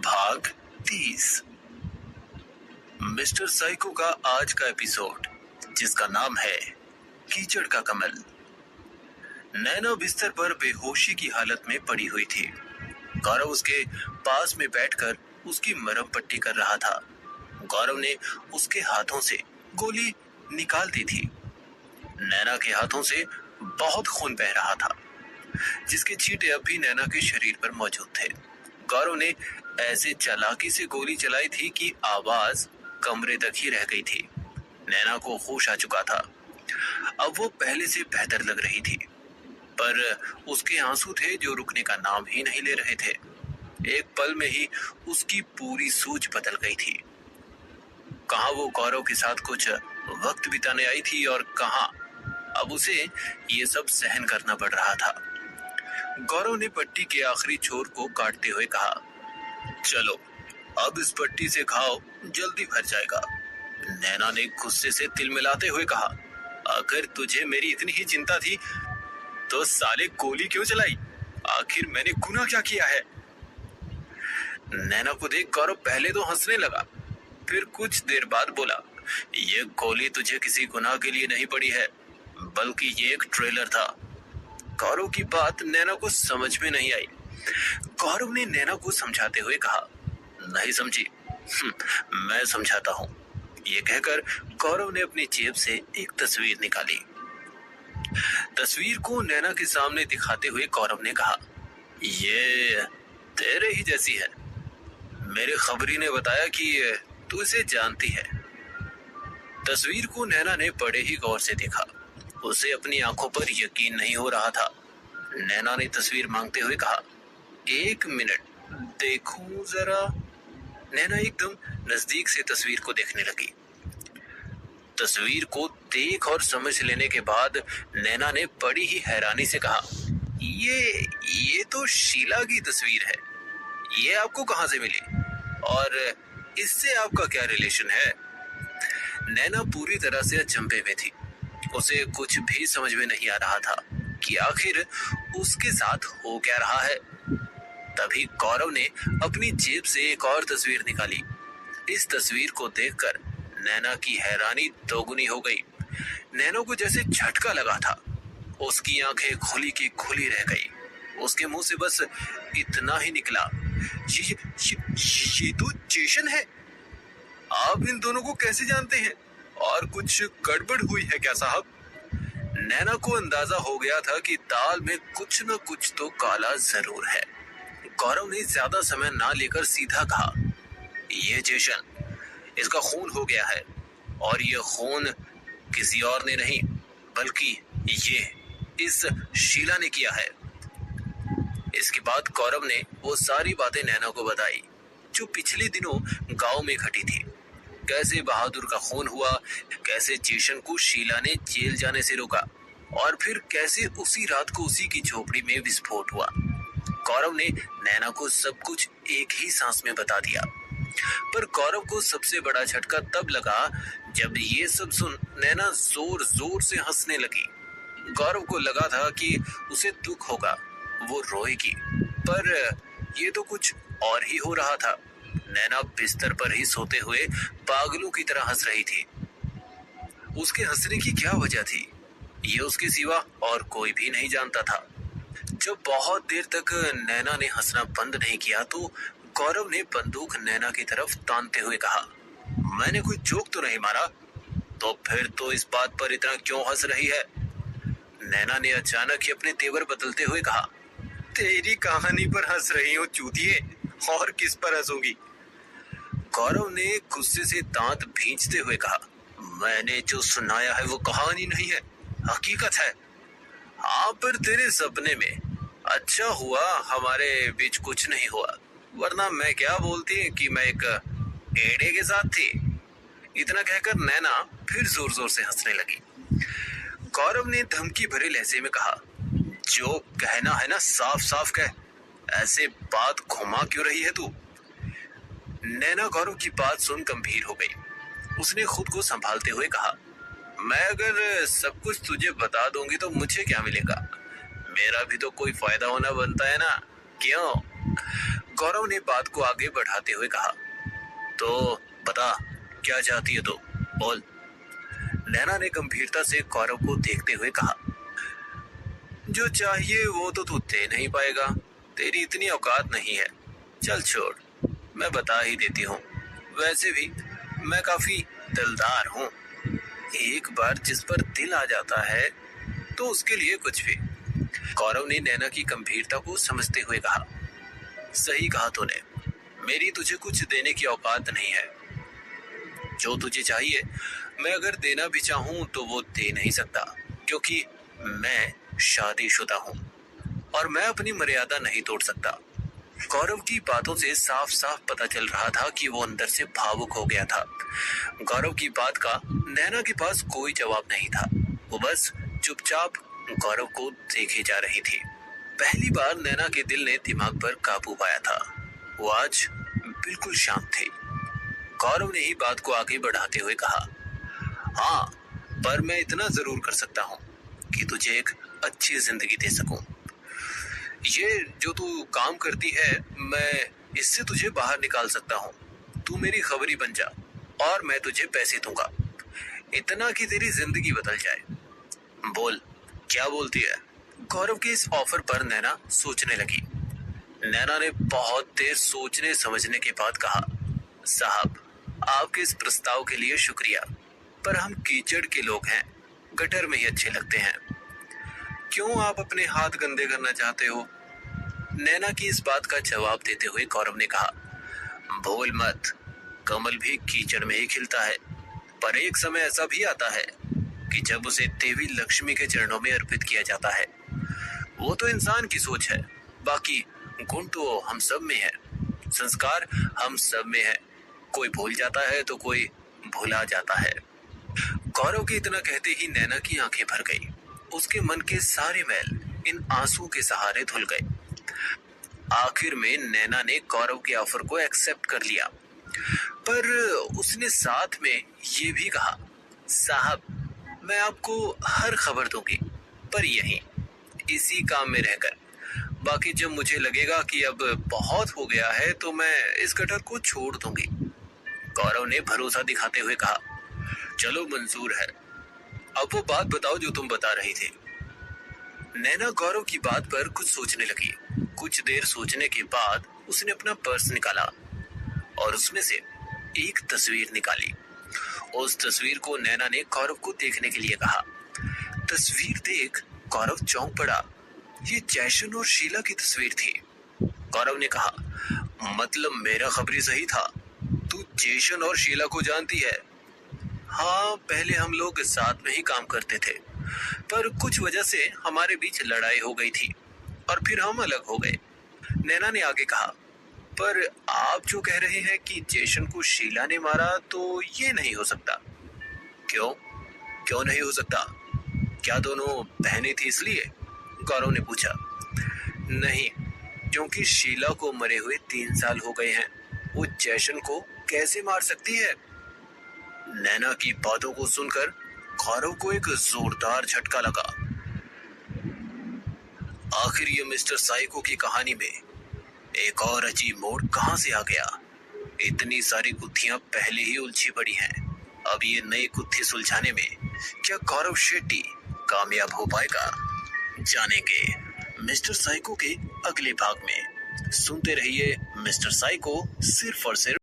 भाग 30। Mister psycho का आज का एपिसोड, जिसका नाम है कीचड़ का कमल। नैना बिस्तर पर बेहोशी की हालत में पड़ी हुई थी। गौरव उसके पास में बैठकर उसकी मरहम पट्टी कर रहा था। गौरव ने उसके हाथों से गोली निकाल दी थी। नैना के हाथों से बहुत खून बह रहा था, जिसके छींटे अब भी नैना के शरीर पर मौजूद थे। गौरव ने ऐसे चालाकी से गोली चलाई थी कि आवाज कमरे तक ही रह गई थी। नैना को होश आ चुका था। अब वो पहले से बेहतर लग रही थी, पर उसके आंसू थे जो रुकने का नाम ही नहीं ले रहे थे। एक पल में ही उसकी पूरी सोच बदल गई थी। कहाँ वो गौरव के साथ कुछ वक्त बिताने आई थी और कहाँ अब उसे ये सब सहन करना पड़ रहा था। गौरव ने पट्टी के आखिरी छोर को काटते हुए कहा, चलो अब इस पट्टी से घाव जल्दी भर जाएगा। नैना ने गुस्से से तिल मिलाते हुए कहा, अगर तुझे मेरी इतनी ही चिंता थी तो साले गोली क्यों चलाई? आखिर मैंने गुनाह क्या किया है? नैना को देख गौरव पहले तो हंसने लगा, फिर कुछ देर बाद बोला, ये गोली तुझे किसी गुनाह के लिए नहीं पड़ी है, बल्कि ये एक ट्रेलर था। गौरव की बात नैना को समझ में नहीं आई। गौरव ने नैना को समझाते हुए कहा, नहीं समझी? मैं समझाता हूँ। ये कहकर गौरव ने अपनी जेब से एक तस्वीर निकाली। तस्वीर को नैना के सामने दिखाते हुए गौरव ने कहा, ये तेरे ही जैसी है। मेरे खबरी ने बताया कि तू इसे जानती है। तस्वीर को नैना ने बड़े ही गौर से देखा। उसे अपनी आंखों पर यकीन नहीं हो रहा था। नैना ने तस्वीर मांगते हुए कहा, एक मिनट देखूं जरा। नैना एकदम नजदीक से तस्वीर को देखने लगी। तस्वीर को देख और समझ लेने के बाद नैना ने बड़ी ही हैरानी से कहा, ये तो शीला की तस्वीर है। ये आपको कहां से मिली और इससे आपका क्या रिलेशन है? नैना पूरी तरह से अचंभे में थी। उसे कुछ भी समझ में नहीं आ रहा था कि आखिर उसके साथ हो क्या रहा है। तभी गौरव ने अपनी जेब से एक और तस्वीर निकाली। इस तस्वीर को देखकर नैना की हैरानी दोगुनी हो गई। नैना को जैसे झटका लगा था। उसकी आंखें खुली की खुली रह गई। उसके मुंह से बस इतना ही निकला, ये तो जेसन है। आप इन दोनों को कैसे जानते हैं? और कुछ गड़बड़ हुई है क्या साहब? नैना को अंदाजा हो गया था कि दाल में कुछ न कुछ तो काला जरूर है। गौरव ने ज्यादा समय ना लेकर सीधा कहा, ये जेसन, इसका खून हो गया है और ये खून किसी और ने नहीं बल्कि ये इस शीला ने किया है। इसके बाद गौरव ने वो सारी बातें नैना को बताई जो पिछले दिनों गांव में घटी थी। कैसे बहादुर का खून हुआ, कैसे जेसन को शीला ने जेल जाने से रोका और फिर कैसे उसी रात को उसी की झोपड़ी में विस्फोट हुआ। गौरव ने नैना को सब कुछ एक ही सांस में बता दिया। पर गौरव को सबसे बड़ा झटका तब लगा जब ये सब सुन नैना जोर जोर से हंसने लगी। गौरव को लगा था कि उसे दुख होगा, वो रोएगी, पर ये तो कुछ और ही हो रहा था। नैना बिस्तर पर ही सोते हुए पागलों की तरह हंस रही थी। उसके हंसने की क्या वजह थी, ये उसके सिवा और कोई भी नहीं जानता था। जब बहुत देर तक नैना ने हंसना बंद नहीं किया तो गौरव ने बंदूक नैना की तरफ तानते हुए कहा, मैंने कोई जोक तो नहीं मारा? तो फिर तो इस बात पर इतना क्यों हंस रही है? नैना ने अचानक ही अपने तेवर बदलते हुए कहा, तेरी कहानी पर हंस रही हो चूतिए, और किस पर हंसूंगी? गौरव ने गुस्से से दांत भींचते हुए कहा, मैंने जो सुनाया है वो कहानी नहीं है, हकीकत है। हाँ, पर तेरे सपने में। अच्छा हुआ हमारे बीच कुछ नहीं हुआ, वरना मैं क्या बोलती कि मैं एक एड़े के साथ थी। इतना कहकर नैना फिर जोर जोर से हंसने लगी। गौरव ने धमकी भरे लहजे में कहा, जो कहना है ना साफ साफ कह, ऐसे बात घुमा क्यों रही है तू? नैना गौरव की बात सुन गंभीर हो गई। उसने खुद को संभालते हुए कहा, मैं अगर सब कुछ तुझे बता दूंगी तो मुझे क्या मिलेगा? मेरा भी तो कोई फायदा होना बनता है ना, क्यों? गौरव ने बात को आगे बढ़ाते हुए कहा, तो बता क्या चाहती है तू, बोल। नैना ने गंभीरता से गौरव को देखते हुए कहा, जो चाहिए वो तो तू दे नहीं पाएगा, तेरी इतनी औकात नहीं है। चल छोड़, मैं बता ही देती हूँ। वैसे भी मैं काफी दिलदार हूँ। एक बार जिस पर दिल आ जाता है तो उसके लिए कुछ भी। गौरव ने नैना की गंभीरता को समझते हुए कहा, सही कहा तूने, मेरी तुझे कुछ देने की औकात नहीं है। जो तुझे चाहिए मैं अगर देना भी चाहूं तो वो दे नहीं सकता, क्योंकि मैं शादीशुदा हूं और मैं अपनी मर्यादा नहीं तोड़ सकता। गौरव की बातों से साफ साफ पता चल रहा था कि वो अंदर से भावुक हो गया था। गौरव की बात का नैना के पास कोई जवाब नहीं था। वो बस चुपचाप गौरव को देखे जा रही थी। पहली बार नैना के दिल ने दिमाग पर काबू पाया था। वो आज बिल्कुल शांत थे। गौरव ने ही बात को आगे बढ़ाते हुए कहा, हाँ, पर मैं इतना जरूर कर सकता हूँ कि तुझे एक अच्छी जिंदगी दे सकूं। ये जो तू काम करती है, मैं इससे तुझे बाहर निकाल सकता हूँ। तू मेरी खबरी बन जा और मैं तुझे पैसे दूंगा, इतना कि तेरी जिंदगी बदल जाए। बोल, क्या बोलती है? गौरव के इस ऑफर पर नैना सोचने लगी। नैना ने बहुत देर सोचने समझने के बाद कहा, साहब, आपके इस प्रस्ताव के लिए शुक्रिया, पर हम कीचड़ के लोग हैं, गटर में ही अच्छे लगते हैं। क्यों आप अपने हाथ गंदे करना चाहते हो? नैना की इस बात का जवाब देते हुए गौरव ने कहा, भूल मत, कमल भी कीचड़ में ही खिलता है, पर एक समय ऐसा भी आता है कि जब उसे देवी लक्ष्मी के चरणों में अर्पित किया जाता है। वो तो इंसान की सोच है, बाकी गुण तो हम सब में है, संस्कार हम सब में है। कोई भूल जाता है तो कोई भुला जाता है। गौरव के इतना कहते ही नैना की आंखें भर गई। उसके मन के सारे मैल इन आंसू के सहारे धुल गए। आखिर में नैना ने गौरव के ऑफर को एक्सेप्ट कर लिया, पर उसने साथ में ये भी कहा, साहब, मैं आपको हर खबर दूंगी, पर यहीं इसी काम में रहकर। बाकी जब मुझे लगेगा कि अब बहुत हो गया है तो मैं इस गटर को छोड़ दूंगी। गौरव ने भरोसा दिखाते हुए कहा, चलो मंजूर है, अब वो बात बताओ जो तुम बता रही थी। नैना गौरव की बात पर कुछ सोचने लगी। कुछ देर सोचने के बाद उसने अपना पर्स निकाला और उसमें से एक तस्वीर निकाली। उस तस्वीर को नैना ने गौरव को देखने के लिए कहा। तस्वीर देख गौरव चौंक पड़ा। ये जैशन और शीला की तस्वीर थी। गौरव ने कहा, मतलब मेरा खबरी सही था, तू जैशन और शीला को जानती है? हाँ, पहले हम लोग साथ में ही काम करते थे, पर कुछ वजह से हमारे बीच लड़ाई हो गई थी और फिर हम अलग हो गए। नैना ने आगे कहा, पर आप जो कह रहे हैं कि जैशन को शीला ने मारा, तो ये नहीं हो सकता। क्यों? क्यों नहीं हो सकता? क्या दोनों बहनें थी इसलिए? गौरव ने पूछा। नहीं, क्योंकि शीला को मरे हुए 3 साल हो गए हैं, वो जैशन को कैसे मार सकती है? नैना की बातों को सुनकर गौरव को एक जोरदार झटका लगा। आखिर ये मिस्टर साइको की कहानी में एक और अजीब मोड़ कहां से आ गया? इतनी सारी गुत्थियां पहले ही उलझी पड़ी हैं, अब ये नई गुत्थी सुलझाने में क्या गौरव शेट्टी कामयाब हो पाएगा? जानेंगे मिस्टर साइको के अगले भाग में। सुनते रहिए मिस्टर साइको, सिर्फ और सिर्फ